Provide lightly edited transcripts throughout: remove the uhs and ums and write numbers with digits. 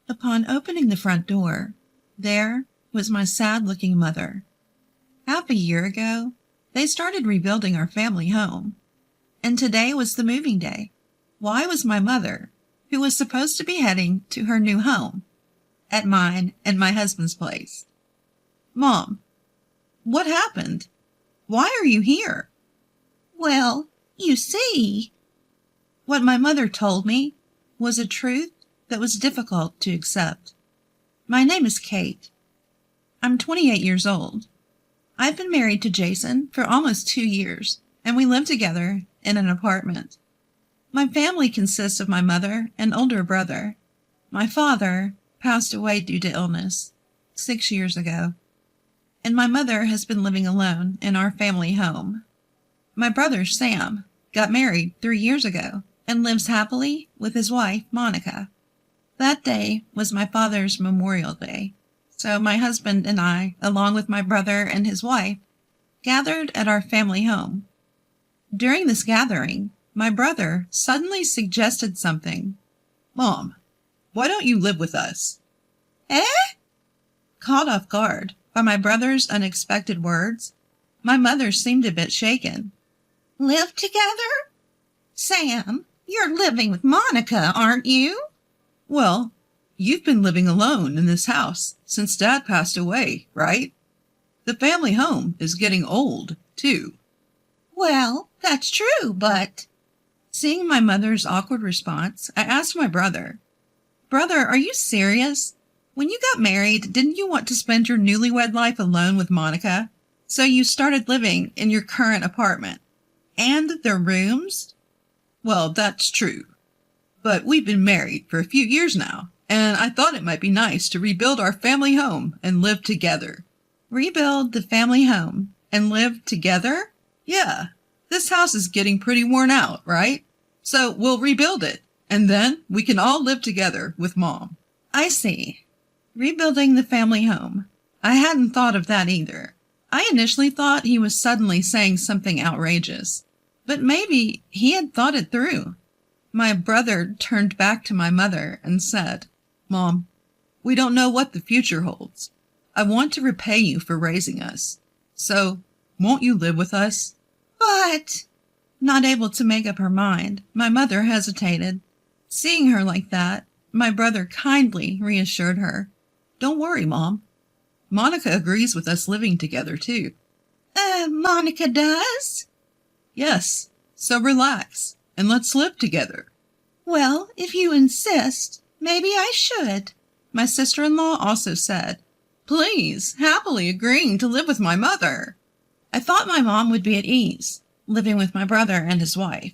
Upon opening the front door, there was my sad-looking mother. Half a year ago, they started rebuilding our family home, and today was the moving day. Why was my mother, who was supposed to be heading to her new home, at mine and my husband's place? Mom, what happened? Why are you here? Well, you see, what my mother told me was a truth that was difficult to accept. My name is Kate. I'm 28 years old. I've been married to Jason for almost 2 years, and we live together in an apartment. My family consists of my mother and older brother. My father passed away due to illness 6 years ago, and my mother has been living alone in our family home. My brother, Sam, got married 3 years ago and lives happily with his wife, Monica. That day was my father's Memorial Day, so my husband and I, along with my brother and his wife, gathered at our family home. During this gathering, my brother suddenly suggested something. Mom, why don't you live with us? Eh? Caught off guard by my brother's unexpected words, my mother seemed a bit shaken. Live together? Sam, you're living with Monica, aren't you? Well, you've been living alone in this house since Dad passed away, right? The family home is getting old, too. Well, that's true, but... Seeing my mother's awkward response, I asked my brother, Brother, are you serious? When you got married, didn't you want to spend your newlywed life alone with Monica? So you started living in your current apartment. And their rooms? Well, that's true. But we've been married for a few years now, and I thought it might be nice to rebuild our family home and live together. Rebuild the family home and live together? Yeah, this house is getting pretty worn out, right? So we'll rebuild it, and then we can all live together with Mom. I see. Rebuilding the family home. I hadn't thought of that either. I initially thought he was suddenly saying something outrageous, but maybe he had thought it through. My brother turned back to my mother and said, Mom, we don't know what the future holds. I want to repay you for raising us. So, won't you live with us? But... Not able to make up her mind, my mother hesitated. Seeing her like that, my brother kindly reassured her. Don't worry, Mom. Monica agrees with us living together, too. Monica does? Yes, so relax, and let's live together. Well, if you insist, maybe I should. My sister-in-law also said, Please, happily agreeing to live with my mother. I thought my mom would be at ease, living with my brother and his wife.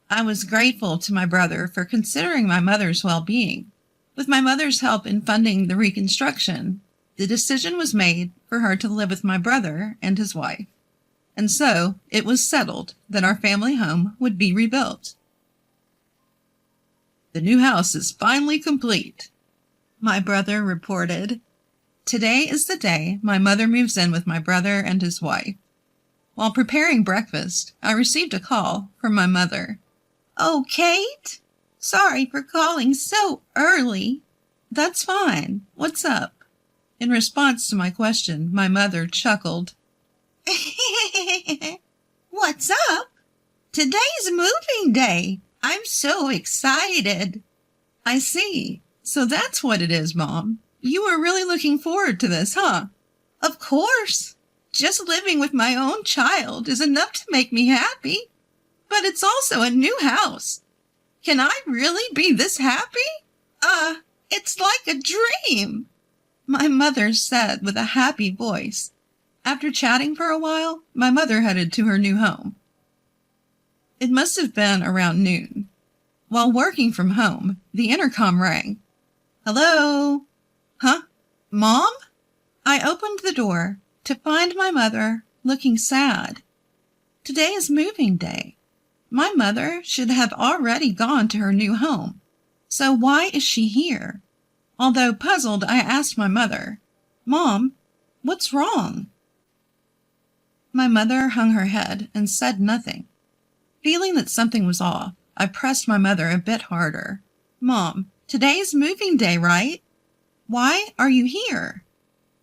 I was grateful to my brother for considering my mother's well-being. With my mother's help in funding the reconstruction, the decision was made for her to live with my brother and his wife. And so it was settled that our family home would be rebuilt. The new house is finally complete, my brother reported. Today is the day my mother moves in with my brother and his wife. While preparing breakfast, I received a call from my mother. Oh, Kate? Sorry for calling so early. That's fine. What's up? In response to my question, my mother chuckled. What's up? Today's moving day. I'm so excited. I see. So that's what it is, Mom. You are really looking forward to this, huh? Of course. Just living with my own child is enough to make me happy. But it's also a new house. Can I really be this happy? It's like a dream, my mother said with a happy voice. After chatting for a while, my mother headed to her new home. It must have been around noon. While working from home, the intercom rang. Hello? Huh? Mom? I opened the door to find my mother looking sad. Today is moving day. My mother should have already gone to her new home. So why is she here? Although puzzled, I asked my mother, Mom, what's wrong? My mother hung her head and said nothing. Feeling that something was off, I pressed my mother a bit harder. Mom, today's moving day, right? Why are you here?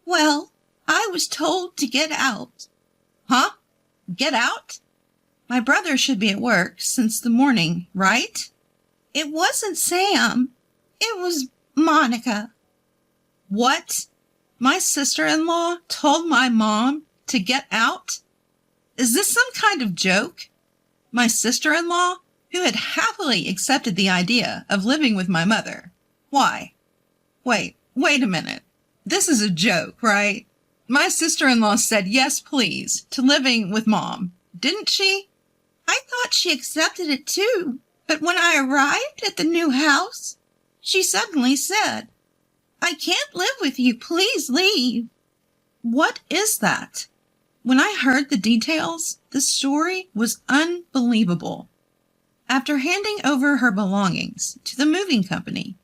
Well, I was told to get out. Huh? Get out? My brother should be at work since the morning, right? It wasn't Sam. It was Monica. What? My sister-in-law told my mom to get out? Is this some kind of joke? My sister-in-law, who had happily accepted the idea of living with my mother. Why? Wait a minute. This is a joke, right? My sister-in-law said yes, please, to living with Mom, didn't she? I thought she accepted it too, but when I arrived at the new house, she suddenly said, I can't live with you, please leave. What is that? When I heard the details, the story was unbelievable. After handing over her belongings to the moving company,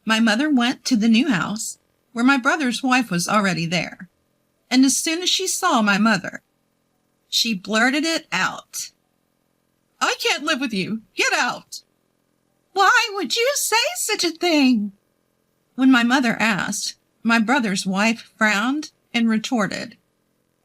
my mother went to the new house where my brother's wife was already there. And as soon as she saw my mother, she blurted it out. I can't live with you. Get out. Why would you say such a thing? When my mother asked, my brother's wife frowned and retorted,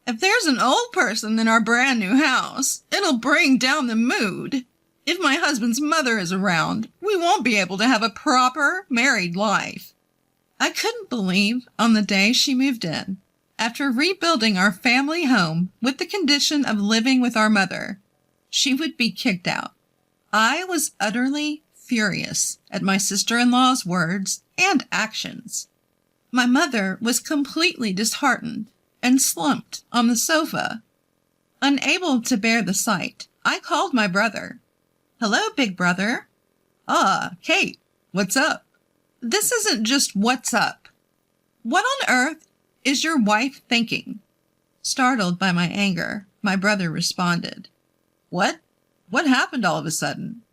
if there's an old person in our brand new house, it'll bring down the mood. If my husband's mother is around, we won't be able to have a proper married life. I couldn't believe on the day she moved in, after rebuilding our family home with the condition of living with our mother, she would be kicked out. I was utterly furious at my sister-in-law's words and actions. My mother was completely disheartened and slumped on the sofa. Unable to bear the sight, I called my brother. Hello, big brother. Ah, Kate, what's up? This isn't just what's up. What on earth is your wife thinking? Startled by my anger, my brother responded. What? What happened all of a sudden?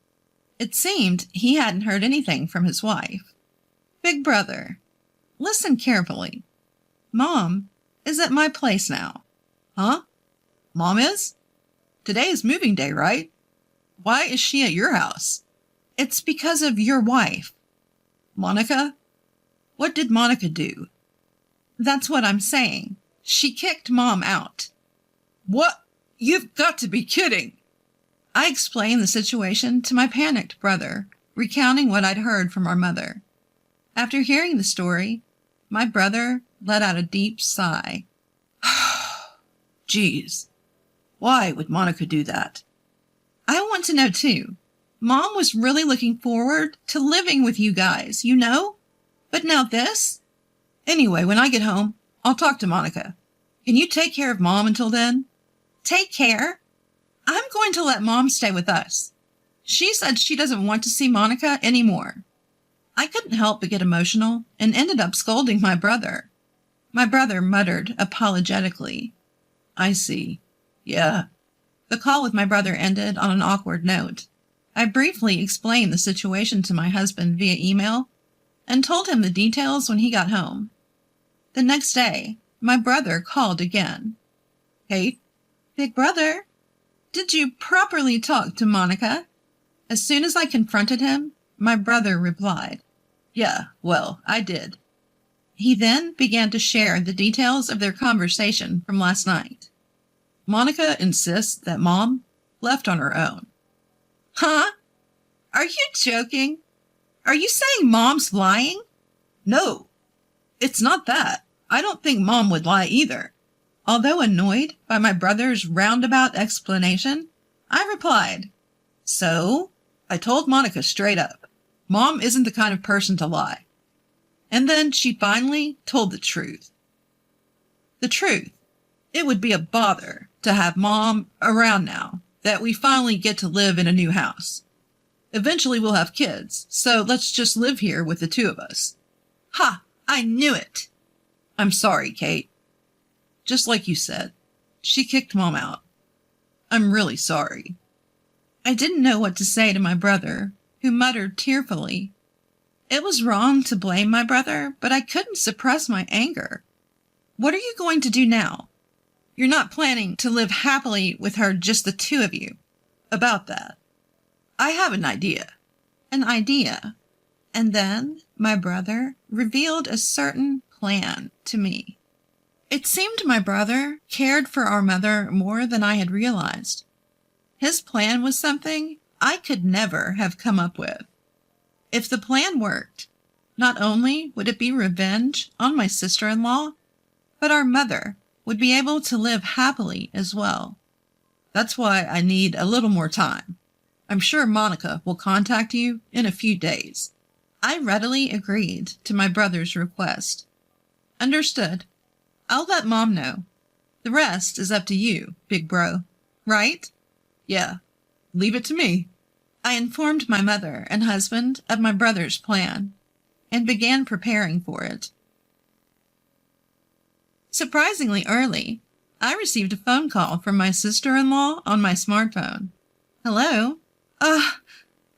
It seemed he hadn't heard anything from his wife. Big brother, listen carefully. Mom is at my place now. Huh? Mom is? Today is moving day, right? Why is she at your house? It's because of your wife. Monica? What did Monica do? That's what I'm saying. She kicked Mom out. What? You've got to be kidding. I explained the situation to my panicked brother, recounting what I'd heard from our mother. After hearing the story, my brother let out a deep sigh. Geez, why would Monica do that? I want to know too. Mom was really looking forward to living with you guys, you know? But now this? Anyway, when I get home, I'll talk to Monica. Can you take care of Mom until then? Take care? I'm going to let Mom stay with us. She said she doesn't want to see Monica anymore. I couldn't help but get emotional and ended up scolding my brother. My brother muttered apologetically. I see. Yeah. The call with my brother ended on an awkward note. I briefly explained the situation to my husband via email and told him the details when he got home. The next day, my brother called again. Kate? Big brother? Did you properly talk to Monica? As soon as I confronted him, my brother replied, Yeah, well, I did. He then began to share the details of their conversation from last night. Monica insists that Mom left on her own. Huh? Are you joking? Are you saying Mom's lying? No, it's not that. I don't think Mom would lie either. Although annoyed by my brother's roundabout explanation, I replied, So, I told Monica straight up, Mom isn't the kind of person to lie. And then she finally told the truth. The truth. It would be a bother to have Mom around now that we finally get to live in a new house. Eventually we'll have kids, so let's just live here with the two of us. Ha! I knew it! I'm sorry, Kate. Just like you said, she kicked Mom out. I'm really sorry. I didn't know what to say to my brother, who muttered tearfully. It was wrong to blame my brother, but I couldn't suppress my anger. What are you going to do now? You're not planning to live happily with her, just the two of you. About that, I have an idea. An idea? And then my brother revealed a certain plan to me. It seemed my brother cared for our mother more than I had realized. His plan was something I could never have come up with. If the plan worked, not only would it be revenge on my sister-in-law, but our mother would be able to live happily as well. That's why I need a little more time. I'm sure Monica will contact you in a few days. I readily agreed to my brother's request. Understood. I'll let Mom know. The rest is up to you, big bro. Right? Yeah. Leave it to me. I informed my mother and husband of my brother's plan and began preparing for it. Surprisingly early, I received a phone call from my sister-in-law on my smartphone. Hello?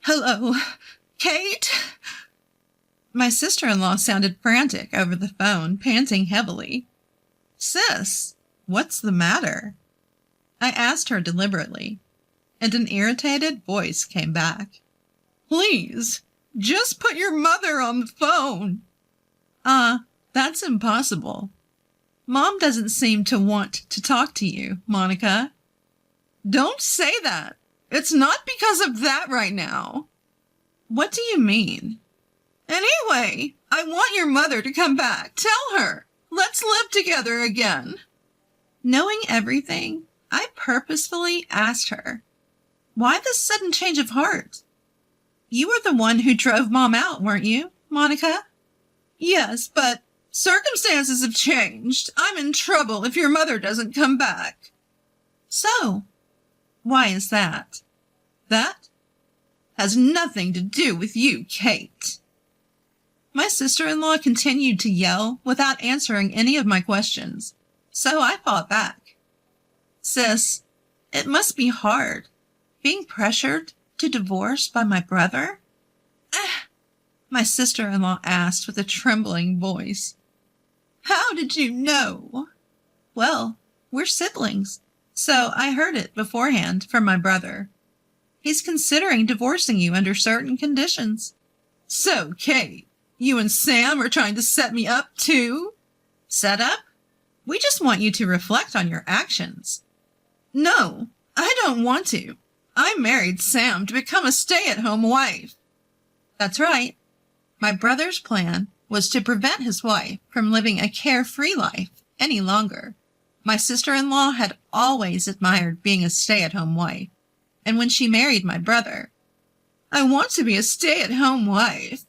Hello, Kate? My sister-in-law sounded frantic over the phone, panting heavily. Sis, what's the matter? I asked her deliberately, and an irritated voice came back. Please, just put your mother on the phone. That's impossible. Mom doesn't seem to want to talk to you, Monica. Don't say that. It's not because of that right now. What do you mean? Anyway, I want your mother to come back. Tell her. Let's live together again. Knowing everything, I purposefully asked her, why this sudden change of heart? You were the one who drove Mom out, weren't you, Monica? Yes, but circumstances have changed. I'm in trouble if your mother doesn't come back. So, why is that? That has nothing to do with you, Kate. My sister-in-law continued to yell without answering any of my questions, so I fought back. Sis, it must be hard, being pressured to divorce by my brother? My sister-in-law asked with a trembling voice. How did you know? Well, we're siblings, so I heard it beforehand from my brother. He's considering divorcing you under certain conditions. So, Kate, you and Sam are trying to set me up too? Set up? We just want you to reflect on your actions. No, I don't want to. I married Sam to become a stay-at-home wife. That's right. My brother's plan was to prevent his wife from living a carefree life any longer. My sister-in-law had always admired being a stay-at-home wife, and when she married my brother, I want to be a stay-at-home wife.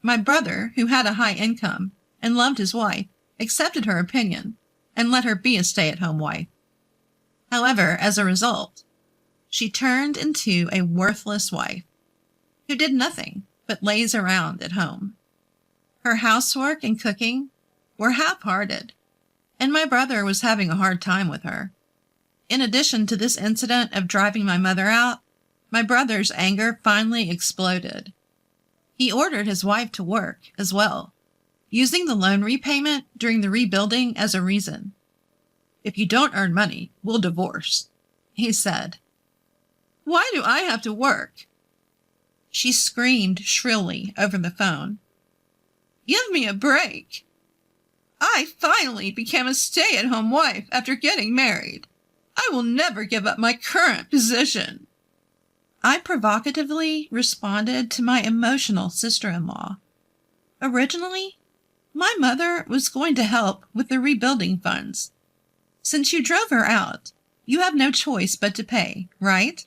My brother, who had a high income and loved his wife, accepted her opinion and let her be a stay-at-home wife. However, as a result, she turned into a worthless wife who did nothing but laze around at home. Her housework and cooking were half-hearted, and my brother was having a hard time with her. In addition to this incident of driving my mother out, my brother's anger finally exploded. He ordered his wife to work as well, using the loan repayment during the rebuilding as a reason. If you don't earn money, we'll divorce, he said. Why do I have to work? She screamed shrilly over the phone. Give me a break. I finally became a stay-at-home wife after getting married. I will never give up my current position. I provocatively responded to my emotional sister-in-law. Originally, my mother was going to help with the rebuilding funds. Since you drove her out, you have no choice but to pay, right?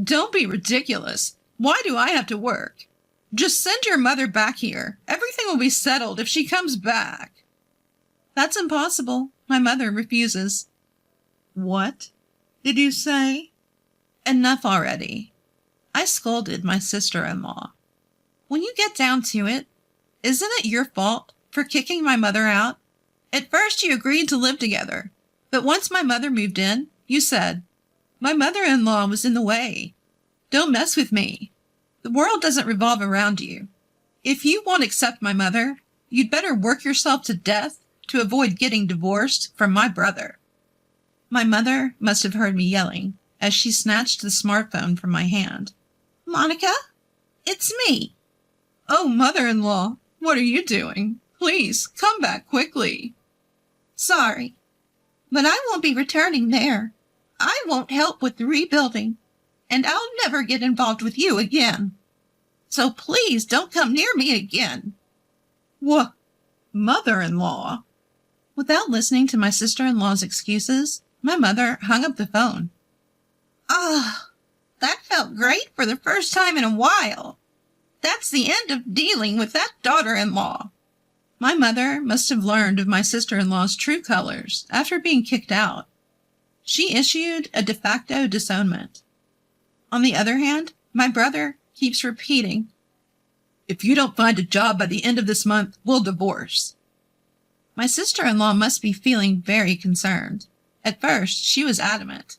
Don't be ridiculous. Why do I have to work? Just send your mother back here. Everything will be settled if she comes back. That's impossible. My mother refuses. What did you say? Enough already. I scolded my sister-in-law. When you get down to it, isn't it your fault for kicking my mother out? At first you agreed to live together, but once my mother moved in, you said, my mother-in-law was in the way. Don't mess with me. The world doesn't revolve around you. If you won't accept my mother, you'd better work yourself to death to avoid getting divorced from my brother. My mother must have heard me yelling as she snatched the smartphone from my hand. Monica, it's me. Oh, mother-in-law, what are you doing? Please, come back quickly. Sorry, but I won't be returning there. I won't help with the rebuilding, and I'll never get involved with you again. So please don't come near me again. What? Mother-in-law? Without listening to my sister-in-law's excuses, my mother hung up the phone. That felt great for the first time in a while. That's the end of dealing with that daughter-in-law. My mother must have learned of my sister-in-law's true colors after being kicked out. She issued a de facto disownment. On the other hand, my brother keeps repeating, "If you don't find a job by the end of this month, we'll divorce." My sister-in-law must be feeling very concerned. At first, she was adamant.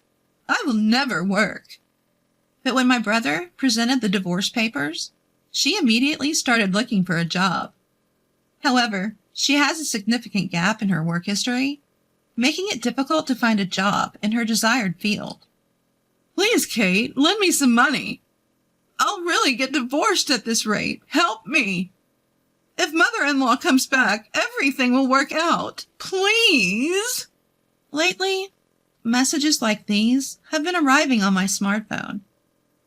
"I will never work." But when my brother presented the divorce papers, she immediately started looking for a job. However, she has a significant gap in her work history, making it difficult to find a job in her desired field. "Please, Kate, lend me some money. I'll really get divorced at this rate. Help me. If mother-in-law comes back, everything will work out. Please." Lately, messages like these have been arriving on my smartphone.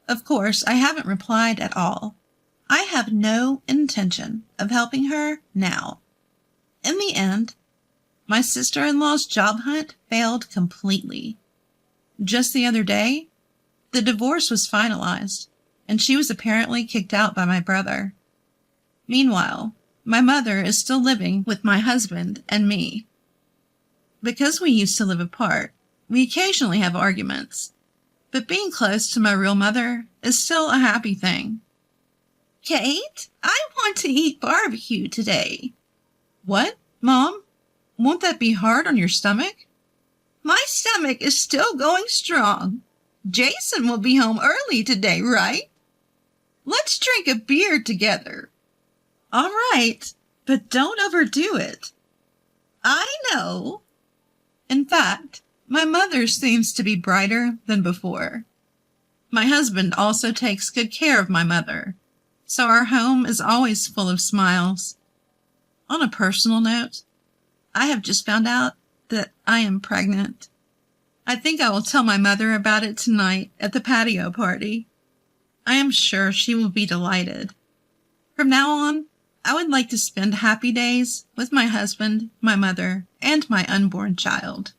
Of course, I haven't replied at all. I have no intention of helping her now. In the end, my sister-in-law's job hunt failed completely. Just the other day, the divorce was finalized, and she was apparently kicked out by my brother. Meanwhile, my mother is still living with my husband and me. Because we used to live apart, we occasionally have arguments, but being close to my real mother is still a happy thing. "Kate, I want to eat barbecue today." "What, Mom? Won't that be hard on your stomach?" "My stomach is still going strong. Jason will be home early today, right? Let's drink a beer together." "All right, but don't overdo it." "I know." In fact, my mother seems to be brighter than before. My husband also takes good care of my mother, so our home is always full of smiles. On a personal note, I have just found out that I am pregnant. I think I will tell my mother about it tonight at the patio party. I am sure she will be delighted. From now on, I would like to spend happy days with my husband, my mother, and my unborn child.